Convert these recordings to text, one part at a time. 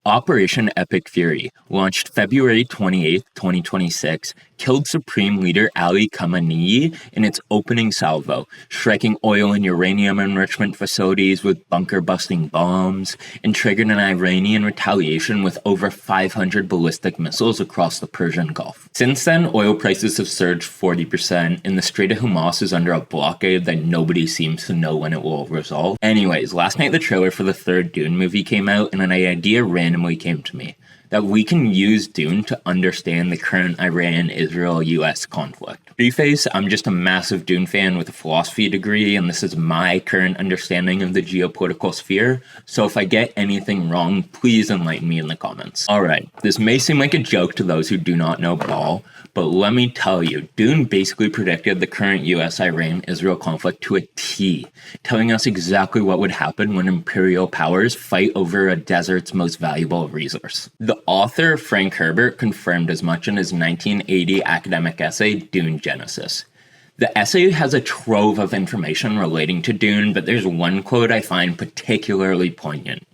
Operation Epic Fury, launched February 28, 2026, killed Supreme Leader Ali Khamenei in its opening salvo, striking oil and uranium enrichment facilities with bunker-busting bombs, and triggered an Iranian retaliation with over 500 ballistic missiles across the Persian Gulf. Since then, oil prices have surged 40%, and the Strait of Hormuz is under a blockade that nobody seems to know when it will resolve. Anyways, last night the trailer for the third Dune movie came out, and an idea randomly came to me that we can use Dune to understand the current Iran-Israel-US conflict. Preface, I'm just a massive Dune fan with a philosophy degree, and this is my current understanding of the geopolitical sphere, so if I get anything wrong, please enlighten me in the comments. Alright, this may seem like a joke to those who do not know ball, but let me tell you, Dune basically predicted the current US-Iran-Israel conflict to a T, telling us exactly what would happen when imperial powers fight over a desert's most valuable resource. The author, Frank Herbert, confirmed as much in his 1980 academic essay, Dune Genesis. The essay has a trove of information relating to Dune, but there's one quote I find particularly poignant.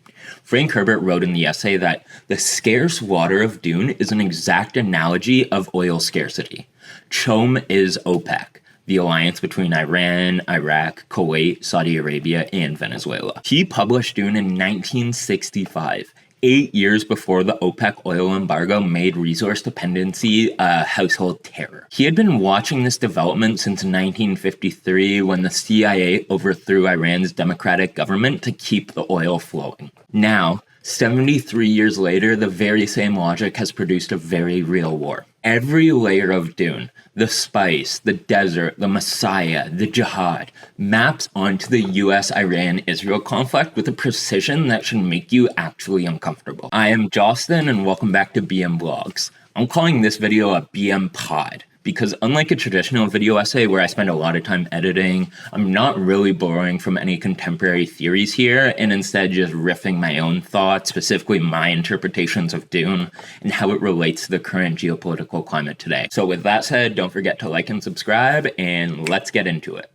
Frank Herbert wrote in the essay that the scarce water of Dune is an exact analogy of oil scarcity. CHOAM is OPEC, the alliance between Iran, Iraq, Kuwait, Saudi Arabia, and Venezuela. He published Dune in 1965. 8 years before the OPEC oil embargo made resource dependency a household terror. He had been watching this development since 1953 when the CIA overthrew Iran's democratic government to keep the oil flowing. Now, 73 years later, the very same logic has produced a very real war. Every layer of Dune, the spice, the desert, the messiah, the jihad, maps onto the US-Iran-Israel conflict with a precision that should make you actually uncomfortable. I am Justin and welcome back to BM Vlogs. I'm calling this video a BM Pod, because unlike a traditional video essay where I spend a lot of time editing, I'm not really borrowing from any contemporary theories here, and instead just riffing my own thoughts, specifically my interpretations of Dune, and how it relates to the current geopolitical climate today. So with that said, don't forget to like and subscribe, and let's get into it.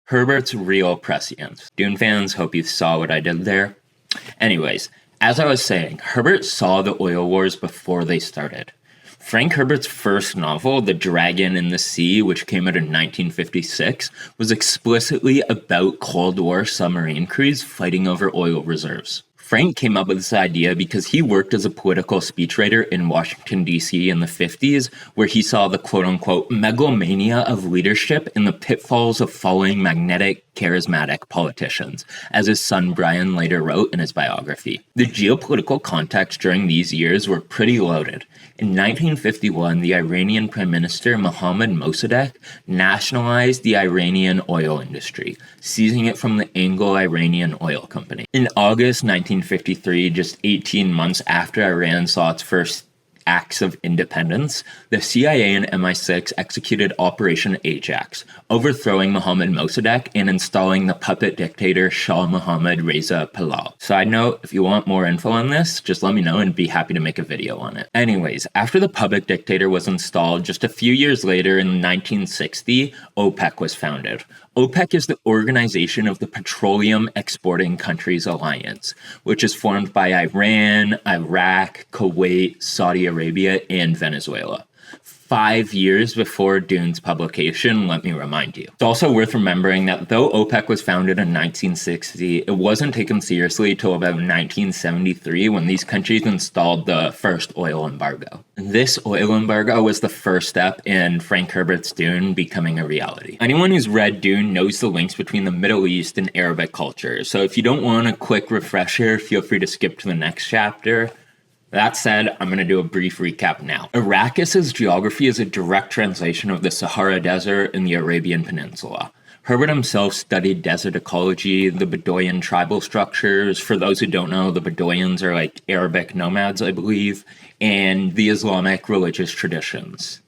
Herbert's real prescience. Dune fans, hope you saw what I did there. Anyways, as I was saying, Herbert saw the oil wars before they started. Frank Herbert's first novel, The Dragon in the Sea, which came out in 1956, was explicitly about Cold War submarine crews fighting over oil reserves. Frank came up with this idea because he worked as a political speechwriter in Washington, D.C. in the 50s, where he saw the quote-unquote megalomania of leadership and the pitfalls of following magnetic, charismatic politicians, as his son Brian later wrote in his biography. The geopolitical context during these years were pretty loaded. In 1951, the Iranian Prime Minister Mohammad Mossadegh nationalized the Iranian oil industry, seizing it from the Anglo-Iranian Oil Company. In August 1953, just 18 months after Iran saw its first acts of independence, the CIA and MI6 executed Operation Ajax, overthrowing Mohammad Mossadegh and installing the puppet dictator Shah Mohammad Reza Pahlavi. Side note, if you want more info on this, just let me know and be happy to make a video on it. Anyways, after the puppet dictator was installed, just a few years later in 1960, OPEC was founded. OPEC is the Organization of the Petroleum Exporting Countries Alliance, which is formed by Iran, Iraq, Kuwait, Saudi Arabia, and Venezuela. 5 years before Dune's publication, let me remind you. It's also worth remembering that though OPEC was founded in 1960, it wasn't taken seriously till about 1973 when these countries installed the first oil embargo. This oil embargo was the first step in Frank Herbert's Dune becoming a reality. Anyone who's read Dune knows the links between the Middle East and Arabic culture, so if you don't want a quick refresher, feel free to skip to the next chapter. That said, I'm going to do a brief recap now. Arrakis' geography is a direct translation of the Sahara Desert in the Arabian Peninsula. Herbert himself studied desert ecology, the Bedouin tribal structures. For those who don't know, the Bedouins are like Arabic nomads, I believe, and the Islamic religious traditions.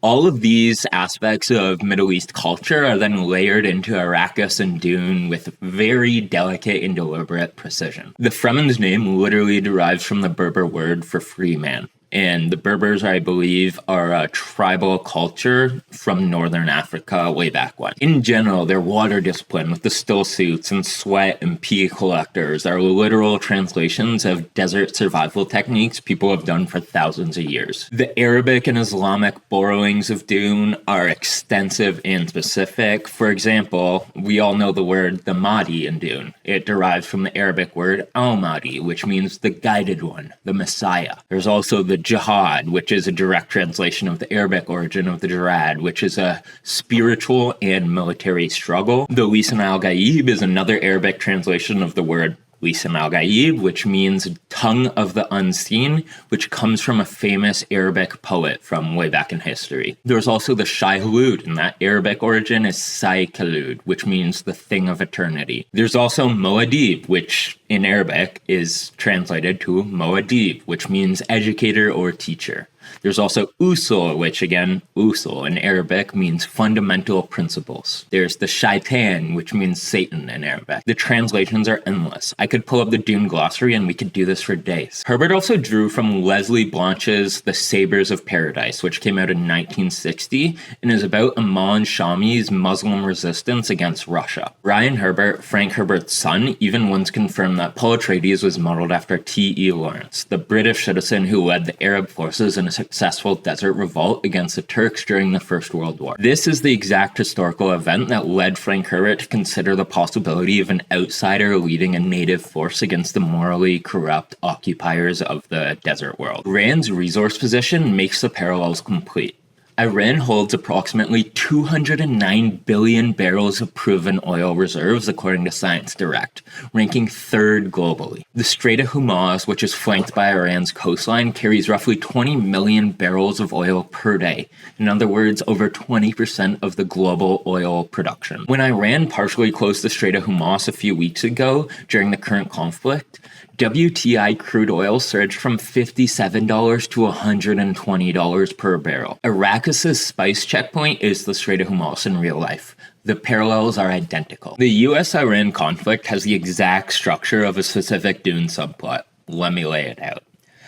All of these aspects of Middle East culture are then layered into Arrakis and Dune with very delicate and deliberate precision. The Fremen's name literally derives from the Berber word for free man, and the Berbers, I believe, are a tribal culture from northern Africa way back when. In general, their water discipline with the still suits and sweat and pee collectors are literal translations of desert survival techniques people have done for thousands of years. The Arabic and Islamic borrowings of Dune are extensive and specific. For example, we all know the word the Mahdi in Dune. It derives from the Arabic word al-Mahdi, which means the guided one, the Messiah. There's also the jihad, which is a direct translation of the Arabic origin of the jihad, which is a spiritual and military struggle. The Lisan al-Gaib is another Arabic translation of the word Lisan al-Gaib, which means tongue of the unseen, which comes from a famous Arabic poet from way back in history. There's also the Shai-Hulud, and that Arabic origin is Sai-Kalud, which means the thing of eternity. There's also Moadib, which in Arabic is translated to Moadib, which means educator or teacher. There's also usul, which again, usul in Arabic means fundamental principles. There's the shaitan, which means Satan in Arabic. The translations are endless. I could pull up the Dune glossary and we could do this for days. Herbert also drew from Leslie Blanch's The Sabers of Paradise, which came out in 1960 and is about Aman Shami's Muslim resistance against Russia. Ryan Herbert, Frank Herbert's son, even once confirmed that Paul Atreides was modeled after T.E. Lawrence, the British citizen who led the Arab forces in a successful desert revolt against the Turks during the First World War. This is the exact historical event that led Frank Herbert to consider the possibility of an outsider leading a native force against the morally corrupt occupiers of the desert world. Rand's resource position makes the parallels complete. Iran holds approximately 209 billion barrels of proven oil reserves, according to Science Direct, ranking third globally. The Strait of Hormuz, which is flanked by Iran's coastline, carries roughly 20 million barrels of oil per day. In other words, over 20% of the global oil production. When Iran partially closed the Strait of Hormuz a few weeks ago during the current conflict, WTI crude oil surged from $57 to $120 per barrel. Arrakis' spice checkpoint is the Strait of Hormuz in real life. The parallels are identical. The US-Iran conflict has the exact structure of a specific Dune subplot. Let me lay it out.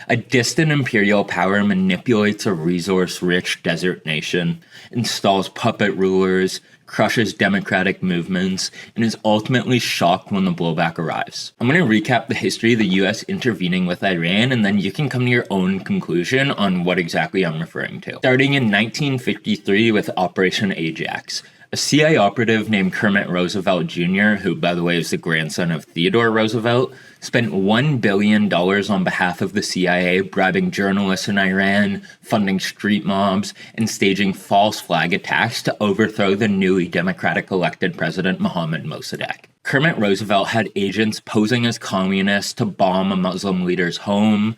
A distant imperial power manipulates a resource-rich desert nation, installs puppet rulers, crushes democratic movements, and is ultimately shocked when the blowback arrives. I'm going to recap the history of the US intervening with Iran, and then you can come to your own conclusion on what exactly I'm referring to. Starting in 1953 with Operation Ajax. A CIA operative named Kermit Roosevelt Jr., who, by the way, is the grandson of Theodore Roosevelt, spent $1 billion on behalf of the CIA, bribing journalists in Iran, funding street mobs, and staging false flag attacks to overthrow the newly Democratic-elected President Mohammad Mossadegh. Kermit Roosevelt had agents posing as communists to bomb a Muslim leader's home.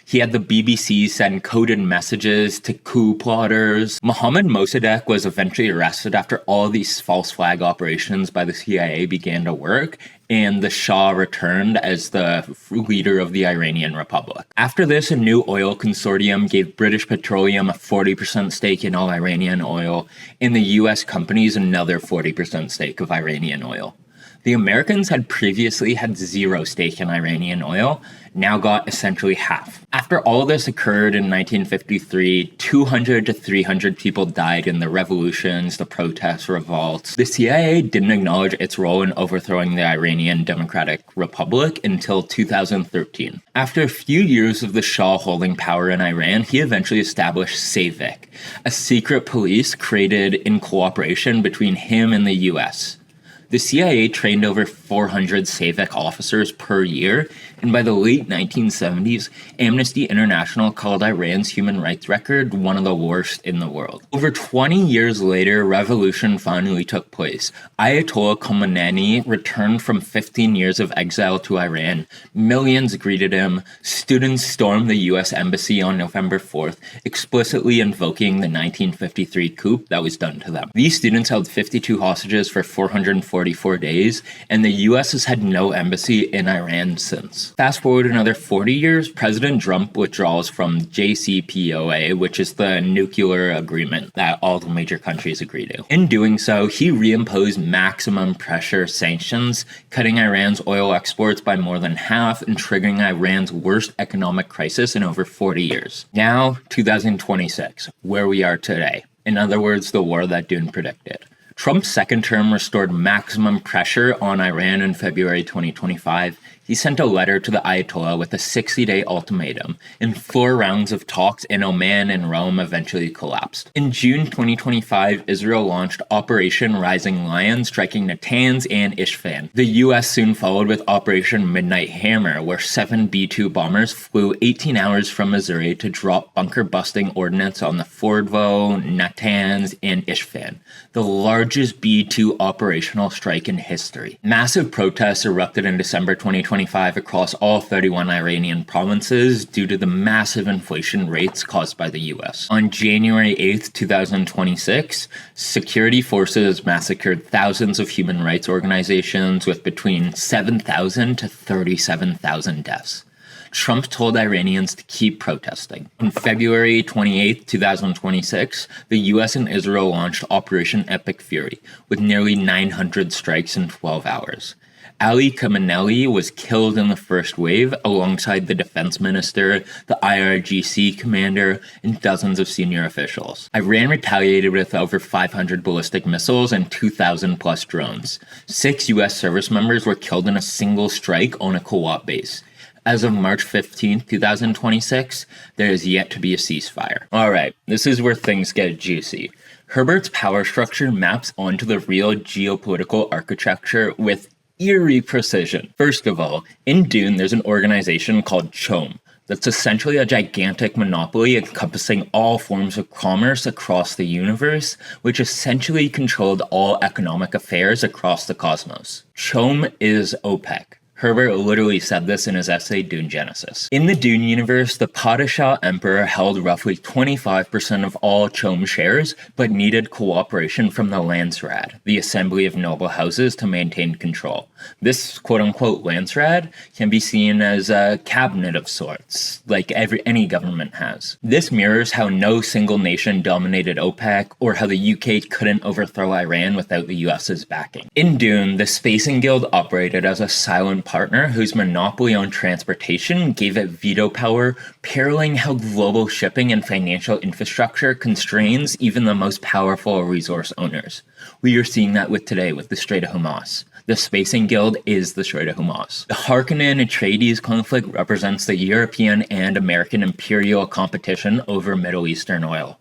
He had the BBC send coded messages to coup plotters. Mohammad Mossadegh was eventually arrested after all these false flag operations by the CIA began to work, and the Shah returned as the leader of the Iranian Republic. After this, a new oil consortium gave British Petroleum a 40% stake in all Iranian oil, and the US companies another 40% stake of Iranian oil. The Americans had previously had zero stake in Iranian oil, now got essentially half. After all this occurred in 1953, 200 to 300 people died in the revolutions, the protests, revolts. The CIA didn't acknowledge its role in overthrowing the Iranian Democratic Republic until 2013. After a few years of the Shah holding power in Iran, he eventually established SAVIC, a secret police created in cooperation between him and the US. The CIA trained over 400 SAVIC officers per year, and by the late 1970s, Amnesty International called Iran's human rights record one of the worst in the world. Over 20 years later, revolution finally took place. Ayatollah Khamenei returned from 15 years of exile to Iran. Millions greeted him. Students stormed the US embassy on November 4th, explicitly invoking the 1953 coup that was done to them. These students held 52 hostages for 440 44 days, and the US has had no embassy in Iran since. Fast forward another 40 years, President Trump withdraws from JCPOA, which is the nuclear agreement that all the major countries agree to. In doing so, he reimposed maximum pressure sanctions, cutting Iran's oil exports by more than half and triggering Iran's worst economic crisis in over 40 years. Now, 2026, where we are today. In other words, the war that Dune predicted. Trump's second term restored maximum pressure on Iran in February 2025. He sent a letter to the Ayatollah with a 60-day ultimatum, and 4 rounds of talks in Oman and Rome eventually collapsed. In June 2025, Israel launched Operation Rising Lion, striking Natanz and Isfahan. The US soon followed with Operation Midnight Hammer, where 7 B-2 bombers flew 18 hours from Missouri to drop bunker-busting ordnance on the Fordvo, Natanz, and Isfahan, the largest B-2 operational strike in history. Massive protests erupted in December 2025 across all 31 Iranian provinces due to the massive inflation rates caused by the US. On January 8, 2026, security forces massacred thousands of human rights organizations with between 7,000 to 37,000 deaths. Trump told Iranians to keep protesting. On February 28, 2026, the US and Israel launched Operation Epic Fury, with nearly 900 strikes in 12 hours. Ali Khamenei was killed in the first wave alongside the defense minister, the IRGC commander, and dozens of senior officials. Iran retaliated with over 500 ballistic missiles and 2,000 plus drones. 6 US service members were killed in a single strike on a co-op base. As of March 15, 2026, there is yet to be a ceasefire. Alright, this is where things get juicy. Herbert's power structure maps onto the real geopolitical architecture with eerie precision. First of all, in Dune, there's an organization called CHOAM that's essentially a gigantic monopoly encompassing all forms of commerce across the universe, which essentially controlled all economic affairs across the cosmos. CHOAM is OPEC. Herbert literally said this in his essay Dune Genesis. In the Dune universe, the Padishah Emperor held roughly 25% of all CHOAM shares, but needed cooperation from the Landsraad, the assembly of noble houses, to maintain control. This quote-unquote Landsraad can be seen as a cabinet of sorts, like any government has. This mirrors how no single nation dominated OPEC, or how the UK couldn't overthrow Iran without the US's backing. In Dune, the Spacing Guild operated as a silent partner whose monopoly on transportation gave it veto power, paralleling how global shipping and financial infrastructure constrains even the most powerful resource owners. We are seeing that today with the Strait of Hormuz. The Spacing Guild is the Strait of Hormuz. The Harkonnen-Atreides conflict represents the European and American imperial competition over Middle Eastern oil.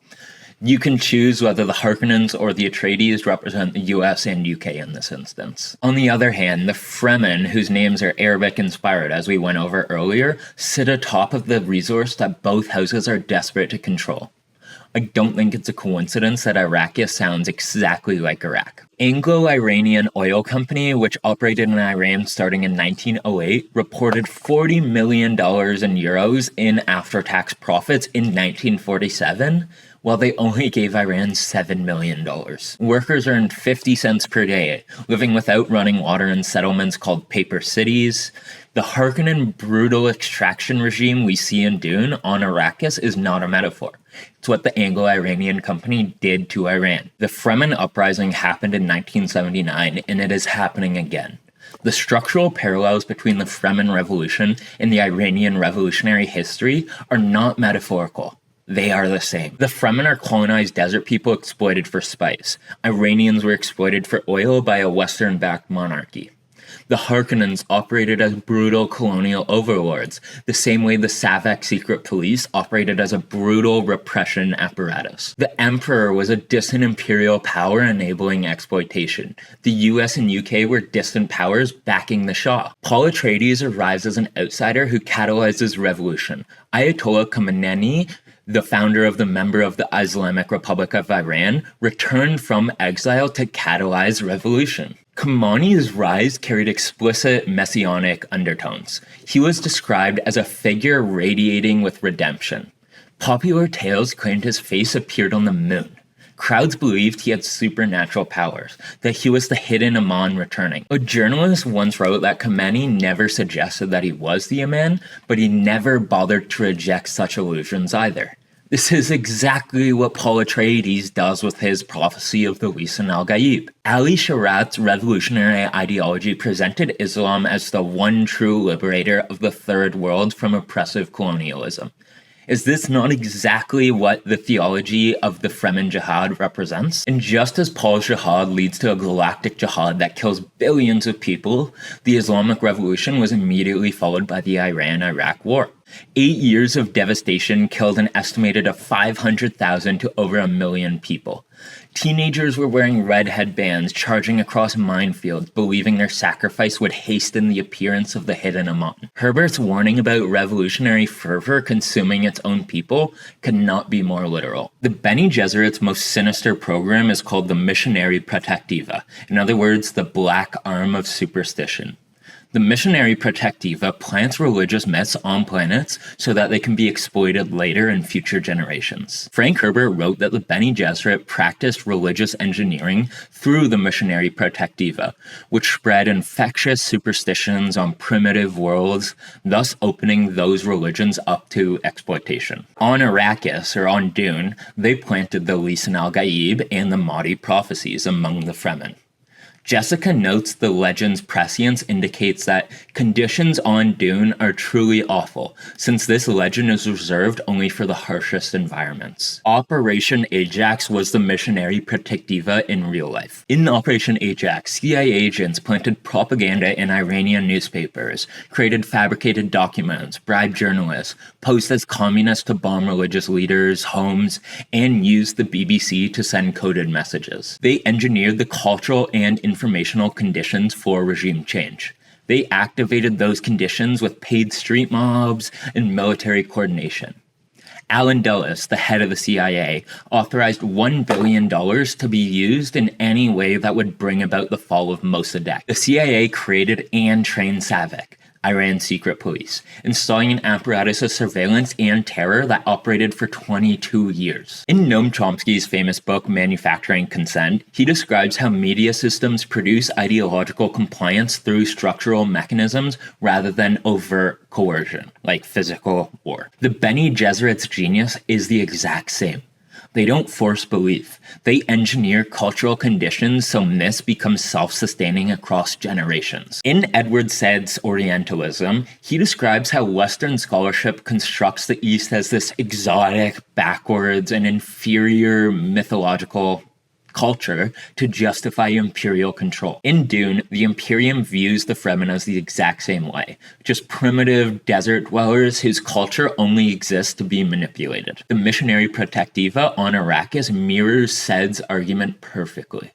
You can choose whether the Harkonnens or the Atreides represent the US and UK in this instance. On the other hand, the Fremen, whose names are Arabic-inspired as we went over earlier, sit atop of the resource that both houses are desperate to control. I don't think it's a coincidence that Arrakis sounds exactly like Iraq. Anglo-Iranian Oil Company, which operated in Iran starting in 1908, reported $40 million in euros in after-tax profits in 1947, while they only gave Iran $7 million. Workers earned 50 cents per day, living without running water in settlements called paper cities. The Harkonnen brutal extraction regime we see in Dune on Arrakis is not a metaphor. It's what the Anglo-Iranian Company did to Iran. The Fremen Uprising happened in 1979, and it is happening again. The structural parallels between the Fremen Revolution and the Iranian revolutionary history are not metaphorical. They are the same. The Fremen are colonized desert people exploited for spice. Iranians were exploited for oil by a Western-backed monarchy. The Harkonnens operated as brutal colonial overlords, the same way the Savak secret police operated as a brutal repression apparatus. The Emperor was a distant imperial power enabling exploitation. The US and UK were distant powers backing the Shah. Paul Atreides arrives as an outsider who catalyzes revolution. Ayatollah Khamenei, the founder of the member of the Islamic Republic of Iran, returned from exile to catalyze revolution. Khamenei's rise carried explicit messianic undertones. He was described as a figure radiating with redemption. Popular tales claimed his face appeared on the moon. Crowds believed he had supernatural powers, that he was the hidden Aman returning. A journalist once wrote that Khamenei never suggested that he was the Aman, but he never bothered to reject such illusions either. This is exactly what Paul Atreides does with his prophecy of the Lisan al-Gaib. Ali Sharat's revolutionary ideology presented Islam as the one true liberator of the Third World from oppressive colonialism. Is this not exactly what the theology of the Fremen jihad represents? And just as Paul's jihad leads to a galactic jihad that kills billions of people, the Islamic Revolution was immediately followed by the Iran-Iraq War. 8 years of devastation killed an estimated of 500,000 to over 1 million people. Teenagers were wearing red headbands, charging across minefields, believing their sacrifice would hasten the appearance of the hidden Aman. Herbert's warning about revolutionary fervor consuming its own people could not be more literal. The Bene Gesserit's most sinister program is called the Missionary Protectiva, in other words, the black arm of superstition. The Missionary Protectiva plants religious myths on planets so that they can be exploited later in future generations. Frank Herbert wrote that the Bene Gesserit practiced religious engineering through the Missionary Protectiva, which spread infectious superstitions on primitive worlds, thus opening those religions up to exploitation. On Arrakis, or on Dune, they planted the Lisan al-Gaib and the Mahdi prophecies among the Fremen. Jessica notes the legend's prescience indicates that conditions on Dune are truly awful, since this legend is reserved only for the harshest environments. Operation Ajax was the Missionary Protectiva in real life. In Operation Ajax, CIA agents planted propaganda in Iranian newspapers, created fabricated documents, bribed journalists, posed as communists to bomb religious leaders' homes, and used the BBC to send coded messages. They engineered the cultural and informational conditions for regime change. They activated those conditions with paid street mobs and military coordination. Allen Dulles, the head of the CIA, authorized $1 billion to be used in any way that would bring about the fall of Mossadegh. The CIA created and trained SAVAK, Iran's secret police, installing an apparatus of surveillance and terror that operated for 22 years. In Noam Chomsky's famous book, Manufacturing Consent, he describes how media systems produce ideological compliance through structural mechanisms rather than overt coercion, like physical war. The Bene Gesserit's genius is the exact same. They don't force belief. They engineer cultural conditions so myths become self-sustaining across generations. In Edward Said's Orientalism, he describes how Western scholarship constructs the East as this exotic, backwards, and inferior mythological culture to justify imperial control. In Dune, the Imperium views the Fremen as the exact same way, just primitive desert dwellers whose culture only exists to be manipulated. The Missionary Protectiva on Arrakis mirrors Said's argument perfectly.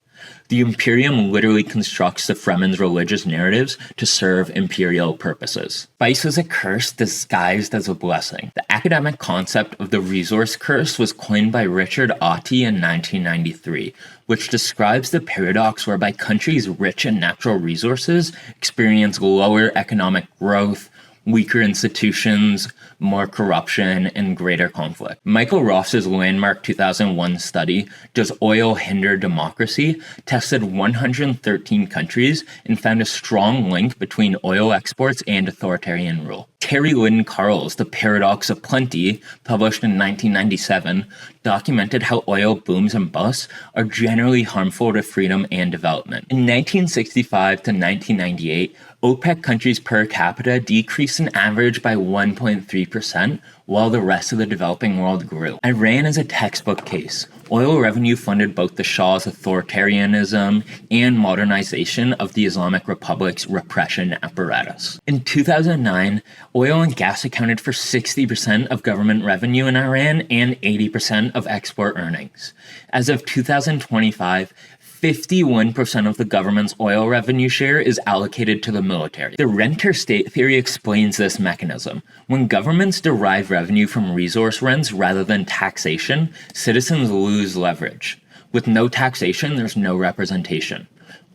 The Imperium literally constructs the Fremen's religious narratives to serve imperial purposes. Vice is a curse disguised as a blessing. The academic concept of the resource curse was coined by Richard Otte in 1993, which describes the paradox whereby countries rich in natural resources experience lower economic growth, weaker institutions, more corruption, and greater conflict. Michael Ross's landmark 2001 study, Does Oil Hinder Democracy?, tested 113 countries and found a strong link between oil exports and authoritarian rule. Terry Lynn Carl's The Paradox of Plenty, published in 1997, documented how oil booms and busts are generally harmful to freedom and development. In 1965 to 1998, OPEC countries per capita decreased on average by 1.3%, while the rest of the developing world grew. Iran is a textbook case. Oil revenue funded both the Shah's authoritarianism and modernization of the Islamic Republic's repression apparatus. In 2009, oil and gas accounted for 60% of government revenue in Iran and 80% of export earnings. As of 2025, 51% of the government's oil revenue share is allocated to the military. The renter state theory explains this mechanism. When governments derive revenue from resource rents rather than taxation, citizens lose leverage. With no taxation, there's no representation.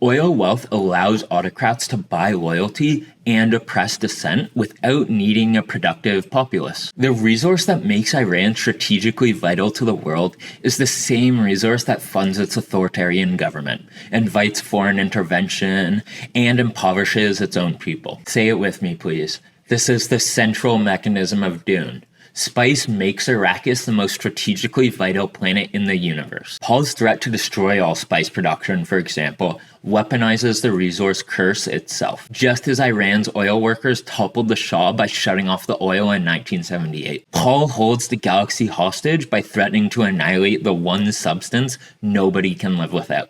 Oil wealth allows autocrats to buy loyalty and oppress dissent without needing a productive populace. The resource that makes Iran strategically vital to the world is the same resource that funds its authoritarian government, invites foreign intervention, and impoverishes its own people. Say it with me, please. This is the central mechanism of Dune. Spice makes Arrakis the most strategically vital planet in the universe. Paul's threat to destroy all spice production, for example, weaponizes the resource curse itself, just as Iran's oil workers toppled the Shah by shutting off the oil in 1978. Paul holds the galaxy hostage by threatening to annihilate the one substance nobody can live without.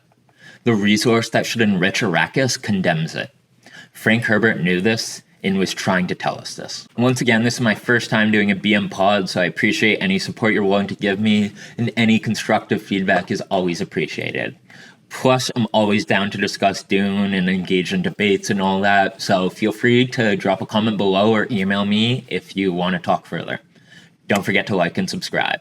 The resource that should enrich Arrakis condemns it. Frank Herbert knew this and was trying to tell us this. Once again, this is my first time doing a BM pod, so I appreciate any support you're willing to give me, and any constructive feedback is always appreciated. Plus, I'm always down to discuss Dune and engage in debates and all that, so feel free to drop a comment below or email me if you want to talk further. Don't forget to like and subscribe.